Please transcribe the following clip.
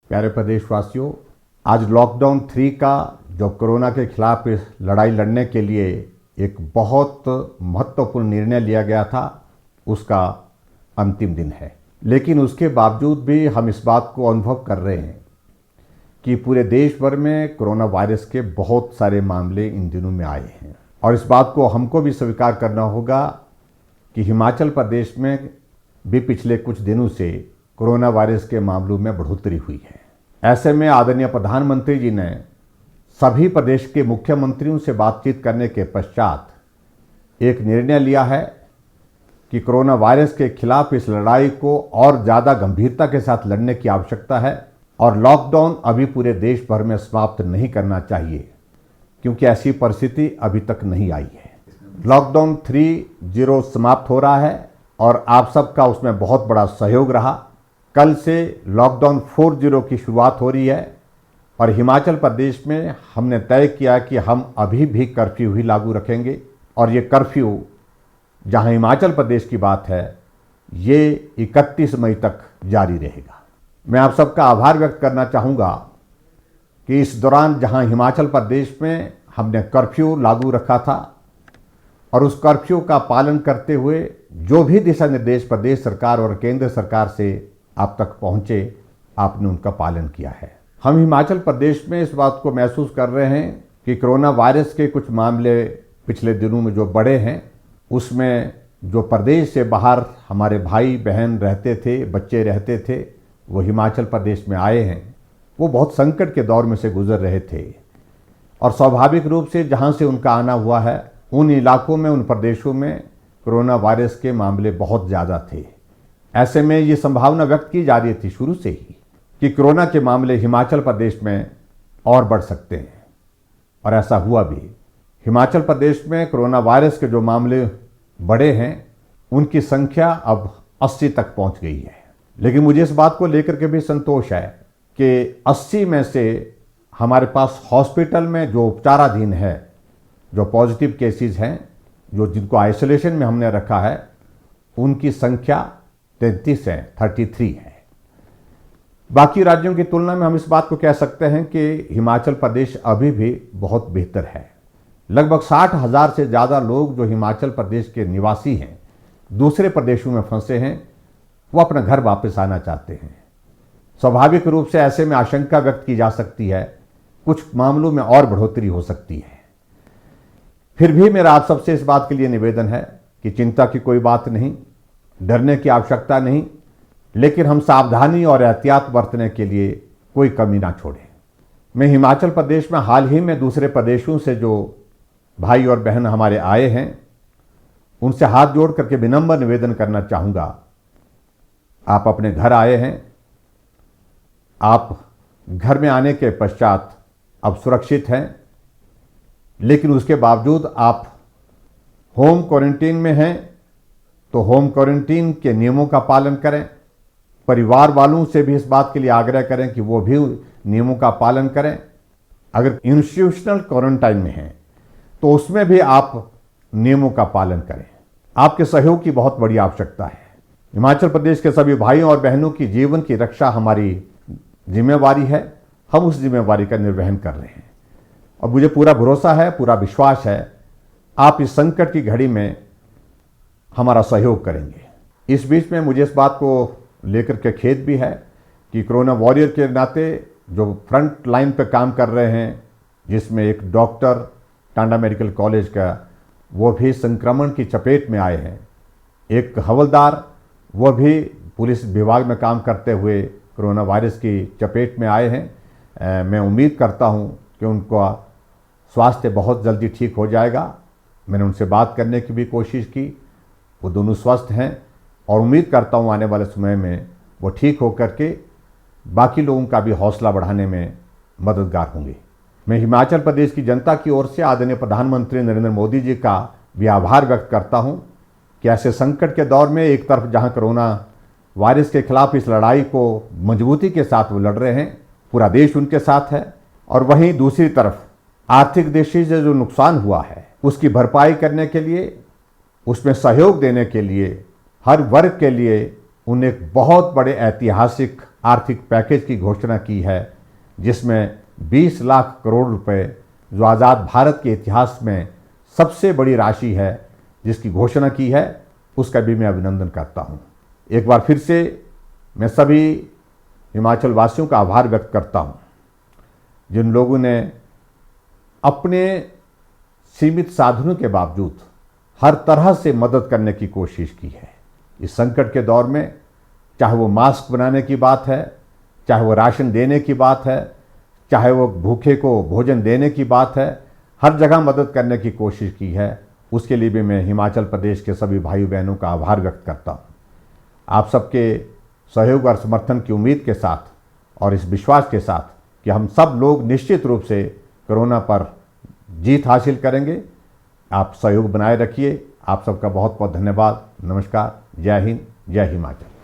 प्यारे प्रदेशवासियों, आज लॉकडाउन 3 का जो कोरोना के खिलाफ लड़ाई लड़ने के लिए एक बहुत महत्वपूर्ण निर्णय लिया गया था, उसका अंतिम दिन है। लेकिन उसके बावजूद भी हम इस बात को अनुभव कर रहे हैं कि पूरे देश भर में कोरोना वायरस के बहुत सारे मामले इन दिनों में आए हैं। और इस बात को हमको भी स्वीकार करना होगा कि हिमाचल प्रदेश में भी पिछले कुछ दिनों से कोरोना वायरस के मामलों में बढ़ोतरी हुई है। ऐसे में आदरणीय प्रधानमंत्री जी ने सभी प्रदेश के मुख्यमंत्रियों से बातचीत करने के पश्चात एक निर्णय लिया है कि कोरोना वायरस के खिलाफ इस लड़ाई को और ज़्यादा गंभीरता के साथ लड़ने की आवश्यकता है और लॉकडाउन अभी पूरे देश भर में समाप्त नहीं करना चाहिए, क्योंकि ऐसी परिस्थिति अभी तक नहीं आई है। लॉकडाउन 3.0 समाप्त हो रहा है और आप सबका उसमें बहुत बड़ा सहयोग रहा। कल से लॉकडाउन 4.0 की शुरुआत हो रही है और हिमाचल प्रदेश में हमने तय किया कि हम अभी भी कर्फ्यू ही लागू रखेंगे और ये कर्फ्यू जहां हिमाचल प्रदेश की बात है, ये 31 मई तक जारी रहेगा। मैं आप सबका आभार व्यक्त करना चाहूँगा कि इस दौरान जहां हिमाचल प्रदेश में हमने कर्फ्यू लागू रखा था और उस कर्फ्यू का पालन करते हुए जो भी दिशा निर्देश प्रदेश सरकार और केंद्र सरकार से आप तक पहुँचे, आपने उनका पालन किया है। हम हिमाचल प्रदेश में इस बात को महसूस कर रहे हैं कि कोरोना वायरस के कुछ मामले पिछले दिनों में जो बढ़े हैं, उसमें जो प्रदेश से बाहर हमारे भाई बहन रहते थे, बच्चे रहते थे, वो हिमाचल प्रदेश में आए हैं। वो बहुत संकट के दौर में से गुजर रहे थे और स्वाभाविक रूप से जहां से उनका आना हुआ है, उन इलाकों में, उन प्रदेशों में कोरोना वायरस के मामले बहुत ज़्यादा थे। ऐसे में ये संभावना व्यक्त की जा रही थी शुरू से ही कि कोरोना के मामले हिमाचल प्रदेश में और बढ़ सकते हैं, और ऐसा हुआ भी। हिमाचल प्रदेश में कोरोना वायरस के जो मामले बढ़े हैं, उनकी संख्या अब 80 तक पहुंच गई है। लेकिन मुझे इस बात को लेकर के भी संतोष है कि 80 में से हमारे पास हॉस्पिटल में जो उपचाराधीन है, जो पॉजिटिव केसेस हैं, जो जिनको आइसोलेशन में हमने रखा है, उनकी संख्या 33 है, 33 है। बाकी राज्यों की तुलना में हम इस बात को कह सकते हैं कि हिमाचल प्रदेश अभी भी बहुत बेहतर है। लगभग 60,000 से ज़्यादा लोग जो हिमाचल प्रदेश के निवासी हैं, दूसरे प्रदेशों में फंसे हैं, वो अपना घर वापस आना चाहते हैं। स्वाभाविक रूप से ऐसे में आशंका व्यक्त की जा सकती है कुछ मामलों में और बढ़ोतरी हो सकती है। फिर भी मेरा आप सबसे इस बात के लिए निवेदन है कि चिंता की कोई बात नहीं, डरने की आवश्यकता नहीं, लेकिन हम सावधानी और एहतियात बरतने के लिए कोई कमी ना छोड़ें। मैं हिमाचल प्रदेश में हाल ही में दूसरे प्रदेशों से जो भाई और बहन हमारे आए हैं, उनसे हाथ जोड़ करके विनम्र निवेदन करना चाहूँगा। आप अपने घर आए हैं, आप घर में आने के पश्चात अब सुरक्षित हैं, लेकिन उसके बावजूद आप होम क्वारंटीन में हैं, तो होम क्वारंटीन के नियमों का पालन करें। परिवार वालों से भी इस बात के लिए आग्रह करें कि वो भी नियमों का पालन करें। अगर इंस्टीट्यूशनल क्वारंटाइन में हैं, तो उसमें भी आप नियमों का पालन करें। आपके सहयोग की बहुत बड़ी आवश्यकता है। हिमाचल प्रदेश के सभी भाइयों और बहनों की जीवन की रक्षा हमारी जिम्मेवारी है। हम उस जिम्मेवारी का निर्वहन कर रहे हैं और मुझे पूरा भरोसा है, पूरा विश्वास है, आप इस संकट की घड़ी में हमारा सहयोग करेंगे। इस बीच में मुझे इस बात को लेकर के खेद भी है कि कोरोना वॉरियर के नाते जो फ्रंट लाइन पे काम कर रहे हैं, जिसमें एक डॉक्टर टांडा मेडिकल कॉलेज का, वो भी संक्रमण की चपेट में आए हैं। एक हवलदार, वो भी पुलिस विभाग में काम करते हुए कोरोना वायरस की चपेट में आए हैं। मैं उम्मीद करता हूं कि उनका स्वास्थ्य बहुत जल्दी ठीक हो जाएगा। मैंने उनसे बात करने की भी कोशिश की, वो दोनों स्वस्थ हैं और उम्मीद करता हूं आने वाले समय में वो ठीक होकर के बाकी लोगों का भी हौसला बढ़ाने में मददगार होंगे। मैं हिमाचल प्रदेश की जनता की ओर से आदरणीय प्रधानमंत्री नरेंद्र मोदी जी का भी आभार व्यक्त करता हूं कि ऐसे संकट के दौर में एक तरफ जहां कोरोना वायरस के खिलाफ इस लड़ाई को मजबूती के साथ वो लड़ रहे हैं, पूरा देश उनके साथ है, और वहीं दूसरी तरफ आर्थिक दृष्टि से जो नुकसान हुआ है उसकी भरपाई करने के लिए, उसमें सहयोग देने के लिए हर वर्ग के लिए उन्हें एक बहुत बड़े ऐतिहासिक आर्थिक पैकेज की घोषणा की है, जिसमें 20 लाख करोड़ रुपए, जो आज़ाद भारत के इतिहास में सबसे बड़ी राशि है, जिसकी घोषणा की है, उसका भी मैं अभिनंदन करता हूँ। एक बार फिर से मैं सभी हिमाचल वासियों का आभार व्यक्त करता हूँ, जिन लोगों ने अपने सीमित साधनों के बावजूद हर तरह से मदद करने की कोशिश की है। इस संकट के दौर में चाहे वो मास्क बनाने की बात है, चाहे वो राशन देने की बात है, चाहे वो भूखे को भोजन देने की बात है, हर जगह मदद करने की कोशिश की है। उसके लिए भी मैं हिमाचल प्रदेश के सभी भाई बहनों का आभार व्यक्त करता हूँ। आप सबके सहयोग और समर्थन की उम्मीद के साथ और इस विश्वास के साथ कि हम सब लोग निश्चित रूप से कोरोना पर जीत हासिल करेंगे, आप सहयोग बनाए रखिए। आप सबका बहुत बहुत धन्यवाद। नमस्कार। जय हिंद, जय हिमाचल।